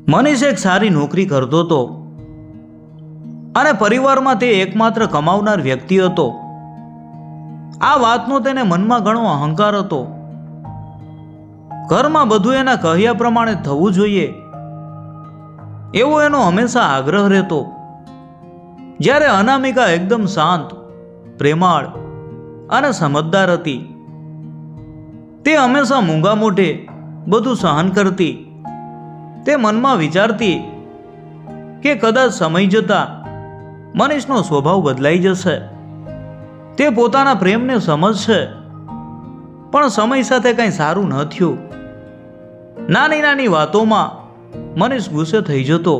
મનીષ એક સારી નોકરી કરતો હતો અને પરિવારમાં તે એકમાત્ર કમાવનાર વ્યક્તિ હતો. આ વાતનો તેને મનમાં ઘણો અહંકાર હતો. ઘરમાં બધું એના કહ્યા પ્રમાણે થવું જોઈએ એવો એનો હંમેશા આગ્રહ રહેતો. જ્યારે અનામિકા એકદમ શાંત, પ્રેમાળ અને સમજદાર હતી. તે હંમેશા મૂંગા મોઢે બધું સહન કરતી. તે મનમાં વિચારતી કે કદાચ સમય જતાં મનીષનો સ્વભાવ બદલાઈ જશે, તે પોતાના પ્રેમને સમજશે. પણ સમય સાથે કંઈ સારું ન થયું. નાની નાની વાતોમાં મનીષ ગુસ્સે થઈ જતો.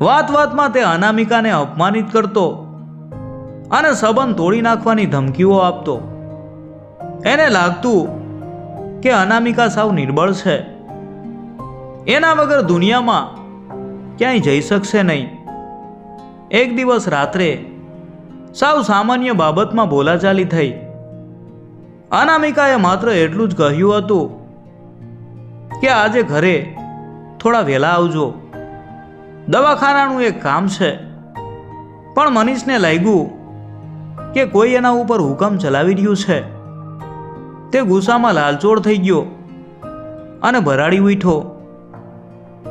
વાત વાતમાં તે અનામિકાને અપમાનિત કરતો અને સંબંધ તોડી નાખવાની ધમકીઓ આપતો. એને લાગતું કે અનામિકા સાવ નિર્બળ છે, એના વગર દુનિયામાં ક્યાંય જઈ શકશે નહીં. એક દિવસ રાત્રે સાવ સામાન્ય બાબતમાં બોલાચાલી થઈ. અનામિકાએ માત્ર એટલું જ કહ્યું હતું કે આજે ઘરે થોડા વહેલા આવજો, દવાખાનાનું એક કામ છે. પણ મનીષને લાગ્યું કે કોઈ એના ઉપર હુકમ ચલાવી રહ્યું છે. તે ગુસ્સામાં લાલચોળ થઈ ગયો અને ભરાડી ઉઠ્યો.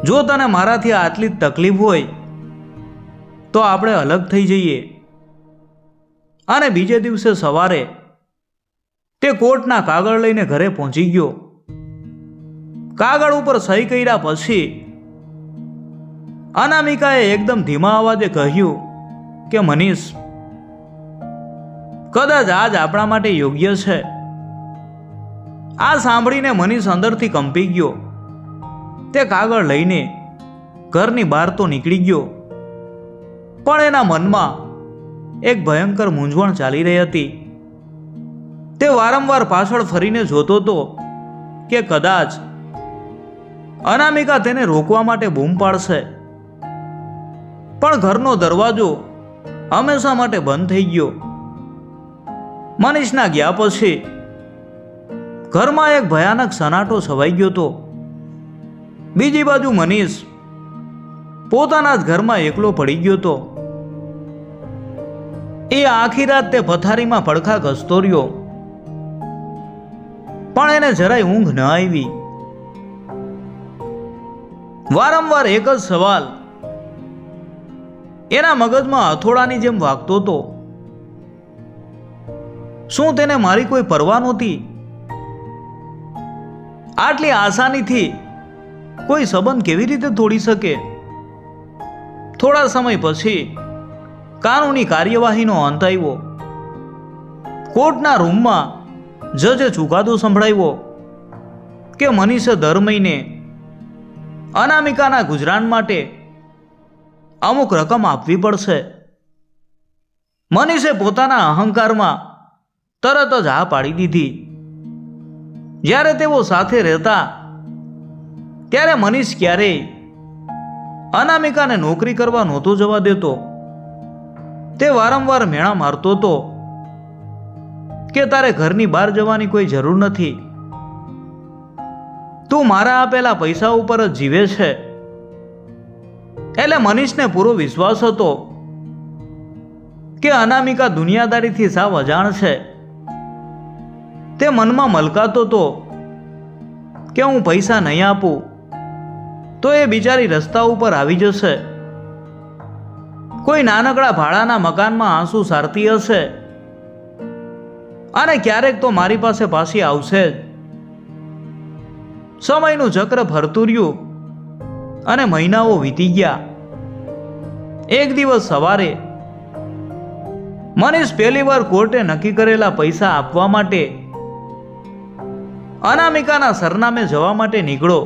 જો તને મારાથી આટલી જ તકલીફ હોય તો આપણે અલગ થઈ જઈએ. અને બીજે દિવસે સવારે તે કોર્ટના કાગળ લઈને ઘરે પહોંચી ગયો. કાગળ ઉપર સહી કર્યા પછી અનામિકાએ એકદમ ધીમા અવાજે કહ્યું કે મનીષ, કદાચ આજ આપણા માટે યોગ્ય છે. આ સાંભળીને મનીષ અંદરથી કંપી ગયો. તે કાગળ લઈને ઘરની બહાર તો નીકળી ગયો, પણ એના મનમાં એક ભયંકર મૂંઝવણ ચાલી રહી હતી. તે વારંવાર પાછળ ફરીને જોતો હતો કે કદાચ અનામિકા તેને રોકવા માટે બૂમ પાડશે. પણ ઘરનો દરવાજો હંમેશા માટે બંધ થઈ ગયો. મનીષના ગયા પછી ઘરમાં એક ભયાનક સન્નાટો છવાઈ ગયો હતો. બીજી બાજુ મનીષ પોતાના જ ઘરમાં એકલો પડી ગયો હતો. એ આખી રાત તે પથારીમાં પડખા ઘસતો રહ્યો, પણ એને જરાય ઊંઘ ન આવી. વારંવાર એક જ સવાલ એના મગજમાં હથોડાની જેમ વાગતો હતો. શું તેને મારી કોઈ પરવા નહોતી? આટલી આસાનીથી કોઈ સંબંધ કેવી રીતે તોડી શકે? થોડા સમય પછી કાનૂની કાર્યવાહીનો અંત આવ્યો. કોર્ટના રૂમમાં જજે ચુકાદો સંભળાવ્યો કે મનીષે દર મહિને અનામિકાના ગુજરાન માટે અમુક રકમ આપવી પડશે. મનીષે પોતાના અહંકારમાં તરત જ હા પાડી દીધી. જ્યારે તેઓ સાથે રહેતા ત્યારે મનીષ ક્યારેય અનામિકાને નોકરી કરવા નહોતો જવા દેતો. તે વારંવાર મેણા મારતો હતો કે તારે ઘરની બહાર જવાની કોઈ જરૂર નથી, તું મારા આપેલા પૈસા ઉપર જ જીવે છે. એટલે મનીષને પૂરો વિશ્વાસ હતો કે અનામિકા દુનિયાદારીથી સાવ અજાણ છે. તે મનમાં મલકાતો હતો કે હું પૈસા નહીં આપું તો એ બિચારી રસ્તા ઉપર આવી જશે, કોઈ નાનકડા ભાડાના મકાનમાં આંસુ સારતી હશે અને ક્યારેક તો મારી પાસે પાછી આવશે જ. સમયનું ચક્ર ફરતું રહ્યું અને મહિનાઓ વીતી ગયા. એક દિવસ સવારે મનીષ પહેલી વાર કોર્ટે નક્કી કરેલા પૈસા આપવા માટે અનામિકાના સરનામે જવા માટે નીકળો.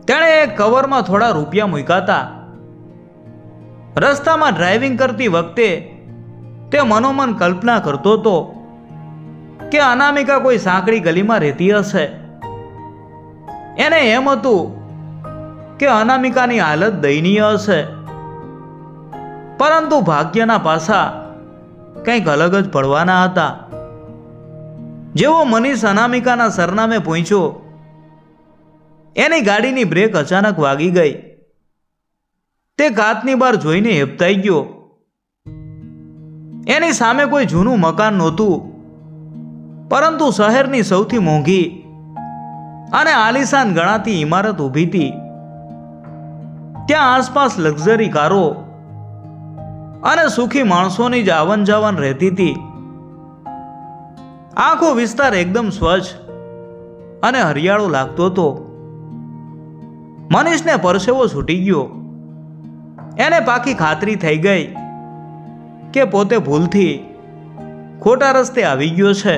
તેણે એક કવરમાં થોડા રૂપિયા મૂક્યા હતા. રસ્તામાં ડ્રાઇવિંગ કરતી વખતે તે મનોમન કલ્પના કરતો હતો કે અનામિકા કોઈ સાંકડી ગલીમાં રહેતી હશે. એને એમ હતું કે અનામિકાની હાલત દયનીય હશે, પરંતુ ભાગ્યના પાસા કંઈક અલગ જ પડવાના હતા. જેવો મનીષ અનામિકાના સરનામે પહોંચ્યો એની ગાડીની બ્રેક અચાનક વાગી ગઈ. તે કાચની બહાર જોઈને હેબતાઈ ગયો. એની સામે કોઈ જૂનું મકાન નહોતું, પરંતુ શહેરની સૌથી મોંઘી અને આલીશાન ગણાતી ઇમારત ઊભી હતી. ત્યાં આસપાસ લક્ઝરી કારો અને સુખી માણસોની જ આવન જાવન રહેતી હતી. આખો વિસ્તાર એકદમ સ્વચ્છ અને હરિયાળો લાગતો હતો. મનીષને પરસેવો છૂટી ગયો. એને પાકી ખાતરી થઈ ગઈ કે પોતે ભૂલથી ખોટા રસ્તે આવી ગયો છે.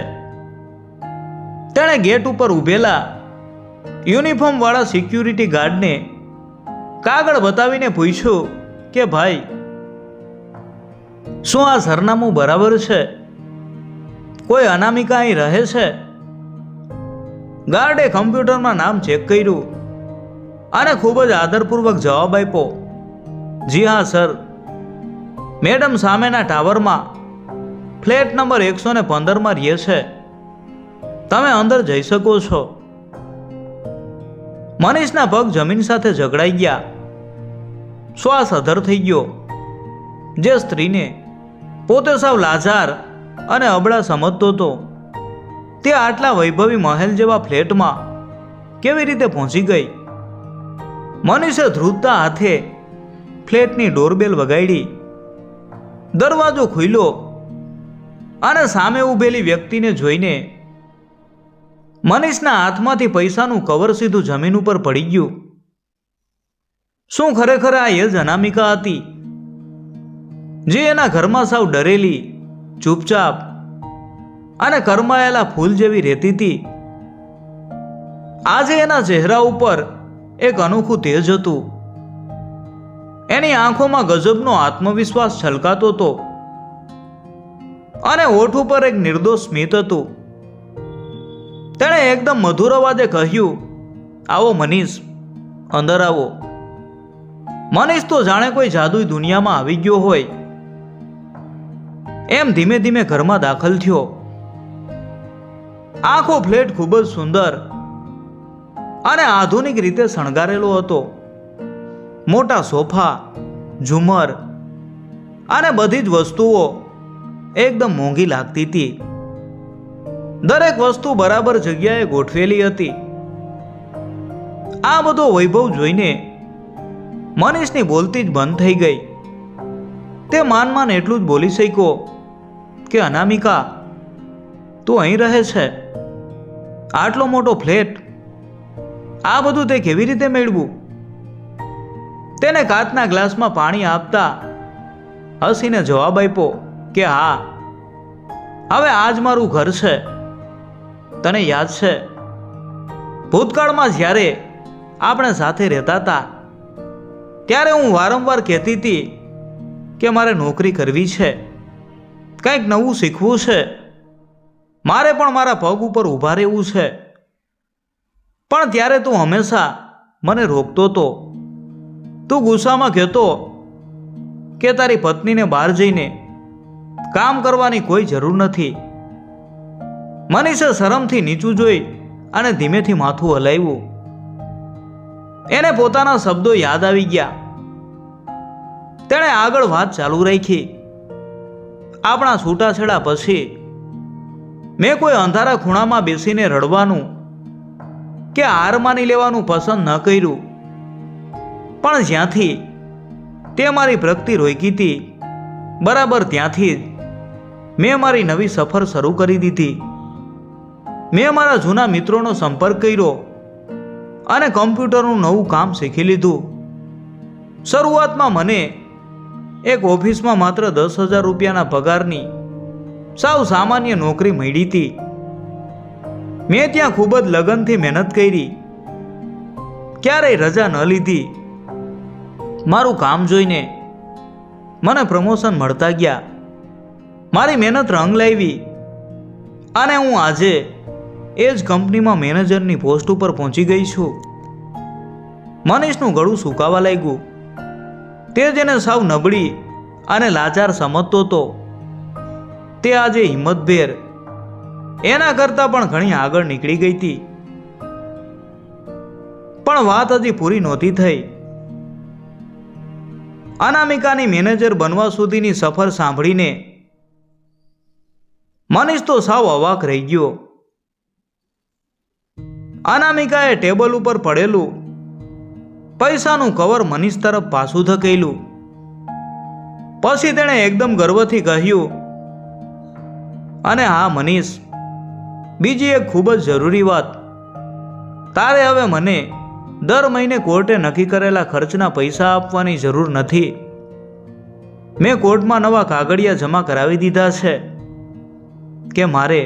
તેણે ગેટ ઉપર ઊભેલા યુનિફોર્મ વાળા સિક્યુરિટી ગાર્ડને કાગળ બતાવીને પૂછ્યું કે ભાઈ, શું આ સરનામું બરાબર છે? કોઈ અનામિકા અહીં રહે છે? ગાર્ડે કમ્પ્યુટરમાં નામ ચેક કર્યું અને ખૂબ જ આદરપૂર્વક જવાબ આપ્યો, જી હા સર, મેડમ સામેના ટાવરમાં ફ્લેટ નંબર 115માં રહે છે. તમે અંદર જઈ શકો છો. મનીષના પગ જમીન સાથે જકડાઈ ગયા. શ્વાસ અધર થઈ ગયો. જે સ્ત્રીને પોતે સાવ લાચાર અને અબળા સમજતો હતો, તે આટલા વૈભવી મહેલ જેવા ફ્લેટમાં કેવી રીતે પહોંચી ગઈ? મનીષે ધ્રુજતા હાથે ફ્લેટની ડોરબેલ વગાડી. દરવાજો ખુલ્યો અને સામે ઊભેલી વ્યક્તિને જોઈને મનીષના હાથમાંથી પૈસાનું કવર સીધું જમીન ઉપર પડી ગયું. શું ખરેખર આ એ જ અનામિકા હતી, જે એના ઘરમાં સાવ ડરેલી, ચૂપચાપ અને કરમાયેલા ફૂલ જેવી રહેતી હતી? આજે એના ચહેરા ઉપર એક અનોખું તેજ હતું. એની આંખોમાં ગજબનો આત્મવિશ્વાસ છલકાતો હતો અને હોઠ ઉપર એક નિર્દોષ સ્મિત હતું. તેણે એકદમ મધુર અવાજે કહ્યું, આવો મનીષ, અંદર આવો. મનીષ તો જાણે કોઈ જાદુઈ દુનિયામાં આવી ગયો હોય એમ ધીમે ધીમે ઘરમાં દાખલ થયો. આખો ફ્લેટ ખૂબ જ સુંદર અને આધુનિક રીતે શણગારેલો હતો. મોટા સોફા, ઝુમર અને બધી જ વસ્તુઓ એકદમ મોંઘી લાગતી હતી. દરેક વસ્તુ બરાબર જગ્યાએ ગોઠવેલી હતી. આ બધો વૈભવ જોઈને મનીષની બોલતી જ બંધ થઈ ગઈ. તે માન એટલું જ બોલી શક્યો કે અનામિકા, તું અહીં રહે છે? આટલો મોટો ફ્લેટ, આ બધું તે કેવી રીતે મેળવ્યું? તેને કાચના ગ્લાસમાં પાણી આપતા હસીને જવાબ આપ્યો કે હા, હવે આજ મારું ઘર છે. તને યાદ છે, ભૂતકાળમાં જ્યારે આપણે સાથે રહેતા હતા ત્યારે હું વારંવાર કહેતી હતી કે મારે નોકરી કરવી છે, કંઈક નવું શીખવું છે, મારે પણ મારા પગ ઉપર ઊભા રહેવું છે. પણ ત્યારે તું હંમેશા મને રોકતો હતો. તું ગુસ્સામાં કહેતો કે તારી પત્નીને બહાર જઈને કામ કરવાની કોઈ જરૂર નથી. મનીષે શરમથી નીચું જોઈ અને ધીમેથી માથું હલાવ્યું. એને પોતાના શબ્દો યાદ આવી ગયા. તેણે આગળ વાત ચાલુ રાખી. આપણા છૂટાછેડા પછી મેં કોઈ અંધારા ખૂણામાં બેસીને રડવાનું કે હાર માની લેવાનું પસંદ ન કર્યું. પણ જ્યાંથી તે મારી પ્રગતિ રોકી હતી, બરાબર ત્યાંથી જ મેં મારી નવી સફર શરૂ કરી દીધી. મેં મારા જૂના મિત્રોનો સંપર્ક કર્યો અને કમ્પ્યુટરનું નવું કામ શીખી લીધું. શરૂઆતમાં મને એક ઓફિસમાં માત્ર 10,000 રૂપિયાના પગારની સાવ સામાન્ય નોકરી મળી હતી. મેં ત્યાં ખૂબ જ લગનથી મહેનત કરી, ક્યારેય રજા ન લીધી. મારું કામ જોઈને મને પ્રમોશન મળતા ગયા. મારી મહેનત રંગ લાવી અને હું આજે એ જ કંપનીમાં મેનેજરની પોસ્ટ ઉપર પહોંચી ગઈ છું. મનીષનું ગળું સુકાવા લાગ્યું. તે જેને સાવ નબળી અને લાચાર સમજતો હતો, તે આજે હિંમતભેર એના કરતાં પણ ઘણી આગળ નીકળી ગઈ હતી. પણ વાત હજી પૂરી નહોતી થઈ. અનામિકાની મેનેજર બનવા સુધીની સફર સાંભળીને મનીષ તો સાવ અવાક રહી ગયો. અનામિકાએ ટેબલ ઉપર પડેલું પૈસાનું કવર મનીષ તરફ પાછું ધકેલું. પછી તેણે એકદમ ગર્વથી કહ્યું, અને હા મનીષ, બીજી એક ખૂબ જ જરૂરી વાત. તારે હવે મને દર મહિને કોર્ટે નક્કી કરેલા ખર્ચના પૈસા આપવાની જરૂર નથી. મેં કોર્ટમાં નવા કાગળિયા જમા કરાવી દીધા છે કે મારે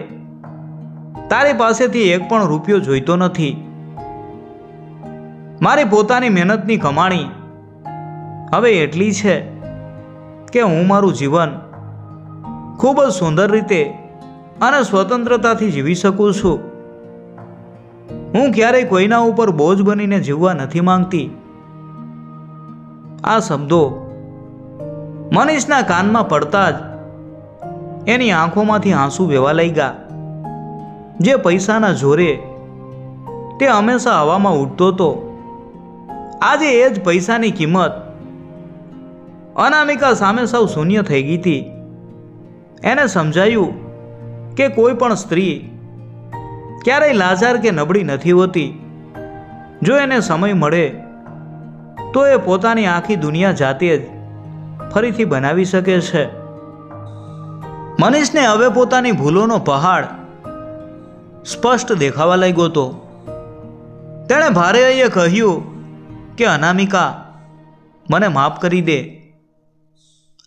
તારી પાસેથી એક પણ રૂપિયો જોઈતો નથી. મારી પોતાની મહેનતની કમાણી હવે એટલી છે કે હું મારું જીવન ખૂબ જ સુંદર રીતે અને સ્વતંત્રતાથી જીવી શકું છું. હું ક્યારેય કોઈના ઉપર બોજ બનીને જીવવા નથી માંગતી. આ શબ્દો મનીષના કાનમાં પડતા જ એની આંખોમાંથી આંસુ વહેવા લાગ્યા. જે પૈસાના જોરે તે હંમેશા હવામાં ઉડતો હતો, આજે એ જ પૈસાની કિંમત અનામિકા સામે સાવ શૂન્ય થઈ ગઈ હતી. એને સમજાયું કે કોઈ પણ સ્ત્રી ક્યારેય લાચાર કે નબળી નથી હોતી. જો એને સમય મળે તો એ પોતાની આખી દુનિયા જાતે જ ફરીથી બનાવી શકે છે. મનીષને હવે પોતાની ભૂલોનો પહાડ સ્પષ્ટ દેખાવા લાગ્યો હતો. તેણે ભારે હૈયે કહ્યું કે અનામિકા, મને માફ કરી દે.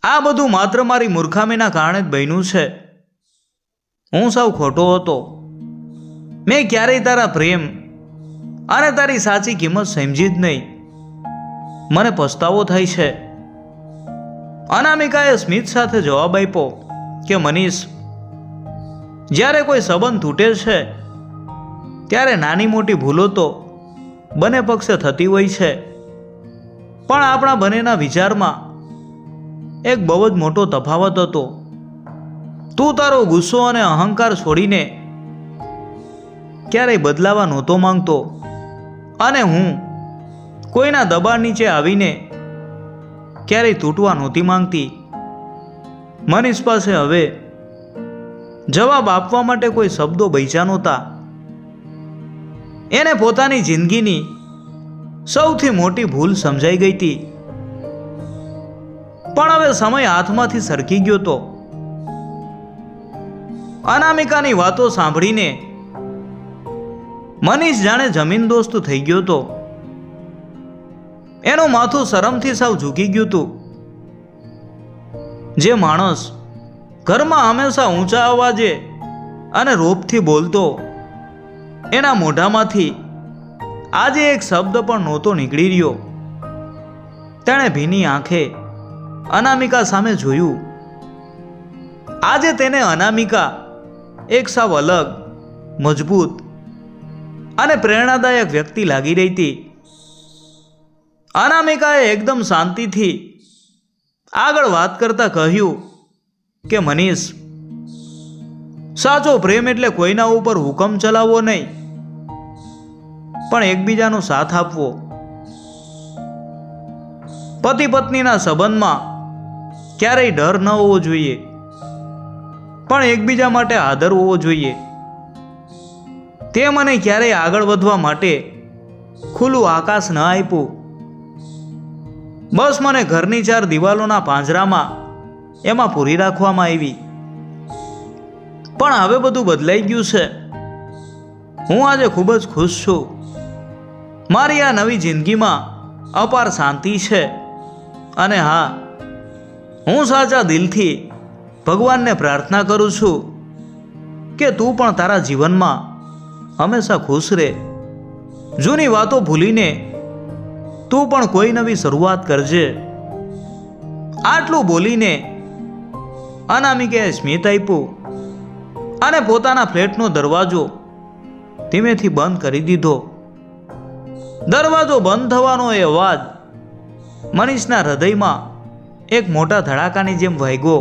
આ બધું માત્ર મારી મૂર્ખામીના કારણે જ બન્યું છે. હું સાવ ખોટો હતો. મેં ક્યારેય તારા પ્રેમ અને તારી સાચી કિંમત સમજી જ નહીં. મને પસ્તાવો થાય છે. અનામિકાએ સ્મિત સાથે જવાબ આપ્યો કે મનીષ, જ્યારે કોઈ સંબંધ તૂટે છે ત્યારે નાની મોટી ભૂલો તો બંને પક્ષે થતી હોય છે, પણ આપણા બંનેના વિચારમાં એક બહુ જ મોટો તફાવત હતો. તું તારો ગુસ્સો અને અહંકાર છોડીને ક્યારેય બદલાવા નહોતો માંગતો, અને હું કોઈના દબાણ નીચે આવીને ક્યારેય તૂટવા નહોતી માંગતી. મનીષ પાસે હવે જવાબ આપવા માટે કોઈ શબ્દો બચ્યા નહોતા. એને પોતાની જિંદગીની સૌથી મોટી ભૂલ સમજાઈ ગઈ હતી, પણ હવે સમય હાથમાંથી સરકી ગયો હતો. અનામિકાની વાતો સાંભળીને મનીષ જાણે જમીન દોસ્ત થઈ ગયો હતો. એનું માથું શરમથી સાવ ઝૂકી ગયું હતું. જે માણસ ઘરમાં હંમેશા ઊંચા અવાજે અને રોપથી બોલતો, એના મોઢામાંથી આજે એક શબ્દ પણ નહોતો નીકળી રહ્યો. તેણે ભીની આંખે અનામિકા સામે જોયું. આજે તેને અનામિકા એક સાવ અલગ, મજબૂત અને પ્રેરણાદાયક વ્યક્તિ લાગી રહી હતી. અનામિકાએ એકદમ શાંતિથી આગળ વાત કરતા કહ્યું કે મનીષ, સાચો પ્રેમ એટલે કોઈના ઉપર હુકમ ચલાવવો નહીં, પણ એકબીજાનો સાથ આપવો. પતિ પત્નીના સંબંધમાં ક્યારેય ડર ન હોવો જોઈએ, પણ એકબીજા માટે આદર હોવો જોઈએ. તે મને ક્યારેય આગળ વધવા માટે ખુલ્લું આકાશ ન આપ્યું. બસ મને ઘરની 4 દિવાલોના પાંજરામાં એમાં પૂરી રાખવામાં આવી. પણ હવે બધું બદલાઈ ગયું છે. હું આજે ખૂબ જ ખુશ છું. મારી આ નવી જિંદગીમાં અપાર શાંતિ છે. અને હા, હું સાચા દિલથી ભગવાનને પ્રાર્થના કરું છું કે તું પણ તારા જીવનમાં હંમેશા ખુશ રહે. જૂની વાતો ભૂલીને તું પણ કોઈ નવી શરૂઆત કરજે. આટલું બોલીને અનામિકાએ સ્મિત આપ્યું અને પોતાના ફ્લેટનો દરવાજો ધીમેથી બંધ કરી દીધો. દરવાજો બંધ થવાનો એ અવાજ મનીષના હૃદયમાં એક મોટા ધડાકાની જેમ વાગ્યો.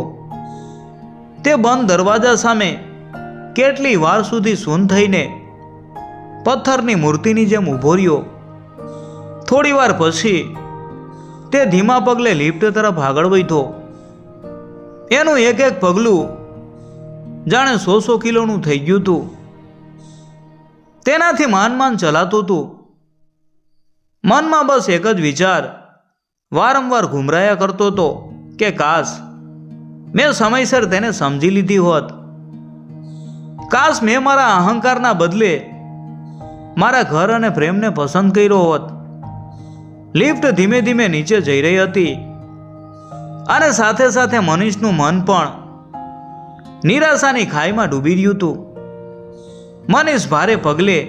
તે બંધ દરવાજા સામે કેટલી વાર સુધી સૂન થઈને પથ્થરની મૂર્તિની જેમ ઊભો રહ્યો. થોડી વાર પછી તે ધીમા પગલે લિફ્ટ તરફ આગળ વધ્યો. એનું એક એક પગલું જાણે 100 કિલોનું થઈ ગયું હતું. તેનાથી માન ચલાતું હતું. મનમાં બસ એક જ વિચાર વારંવાર ઘુમરાયા કરતો હતો કે કાશ મેં સમયસર તેને સમજી લીધી હોત. કાશ મેં મારા અહંકારના બદલે મારા ઘર અને પ્રેમને પસંદ કર્યો હોત. લિફ્ટ ધીમે ધીમે નીચે જઈ રહી હતી અને સાથે સાથે મનીષનું મન પણ નિરાશાની ખાઈમાં ડૂબી રહ્યું હતું. મનીષ ભારે પગલે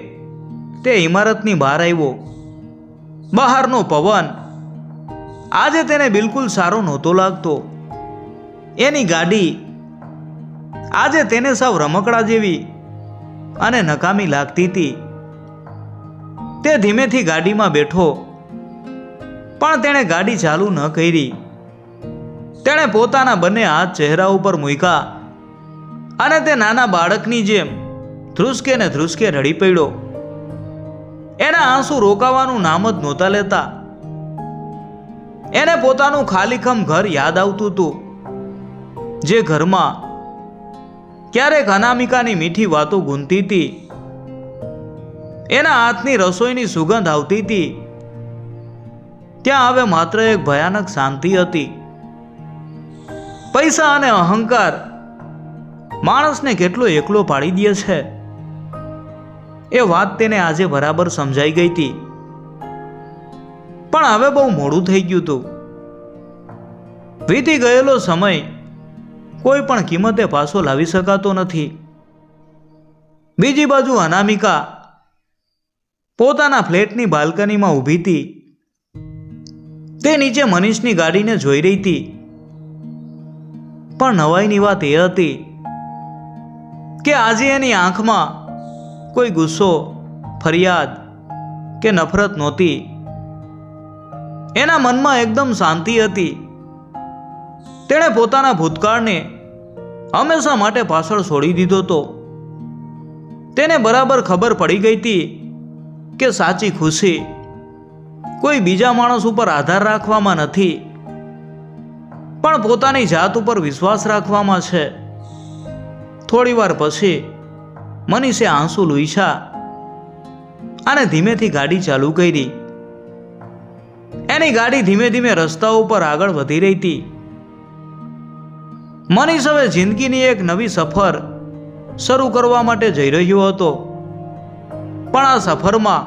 તે ઇમારતની બહાર આવ્યો. બહારનો પવન આજે તેને બિલકુલ સારો નહોતો લાગતો. એની ગાડી આજે તેને સાવ રમકડા જેવી અને નકામી લાગતી હતી. તે ધીમેથી ગાડીમાં બેઠો, પણ તેણે ગાડી ચાલુ ન કરી. તેણે પોતાના બંને હાથ ચહેરા ઉપર મૂક્યા અને તે નાના બાળકની જેમ ધ્રુસકે ને ધ્રુસકે રડી પડ્યો. એના આંસુ રોકાવાનું નામ જ નહોતા લેતા. એને પોતાનું ખાલીખમ ઘર યાદ આવતું હતું, જે ઘરમાં ક્યારેક અનામિકાની મીઠી વાતો ગૂંથતી હતી. એના હાથની રસોઈની સુગંધ આવતી હતી. ત્યાં હવે માત્ર એક ભયાનક શાંતિ હતી. પૈસા અને અહંકાર માણસને કેટલો એકલો પાડી દે છે, એ વાત તેને આજે બરાબર સમજાઈ ગઈ હતી. પણ હવે બહુ મોડું થઈ ગયું હતું. વીતી ગયેલો સમય કોઈ પણ કિંમતે પાછો લાવી શકાતો નથી. બીજી બાજુ અનામિકા પોતાના ફ્લેટની બાલ્કનીમાં ઊભી હતી. તે નીચે મનીષની ગાડીને જોઈ રહી હતી. પણ નવાઈની વાત એ હતી કે આજે એની આંખમાં કોઈ ગુસ્સો, ફરિયાદ કે નફરત નહોતી. એના મનમાં એકદમ શાંતિ હતી. તેણે પોતાના ભૂતકાળને હંમેશા માટે પાછળ છોડી દીધો હતો. તેને બરાબર ખબર પડી ગઈ હતી કે સાચી ખુશી કોઈ બીજા માણસ ઉપર આધાર રાખવામાં નથી, પણ પોતાની જાત ઉપર વિશ્વાસ રાખવામાં છે. થોડી વાર પછી મનીષે આંસુ લૂછ્યા અને ધીમેથી ગાડી ચાલુ કરી. એની ગાડી ધીમે ધીમે રસ્તા ઉપર આગળ વધી રહી હતી. મનીષ હવે જિંદગીની એક નવી સફર શરૂ કરવા માટે જઈ રહ્યો હતો. પણ આ સફરમાં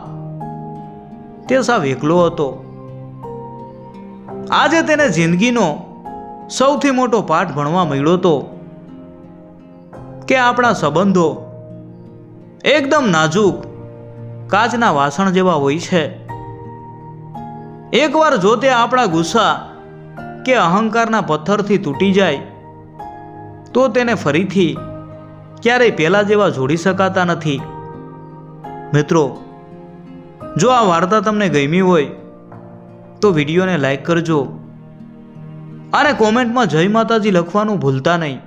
તે સાવ એકલો હતો. આજે તેને જિંદગીનો સૌથી મોટો પાઠ ભણવા મળ્યો હતો કે આપણા સંબંધો એકદમ નાજુક કાચના વાસણ જેવા હોય છે. એકવાર જો તે આપણા ગુસ્સા કે અહંકારના પથ્થરથી તૂટી જાય તો તેને ફરીથી ક્યારેય પહેલા જેવા જોડી શકાતા નથી. મિત્રો, જો આ વાર્તા તમને ગમી હોય તો વિડીયોને લાઈક કરજો અને કોમેન્ટમાં જય માતાજી લખવાનું ભૂલતા નહીં.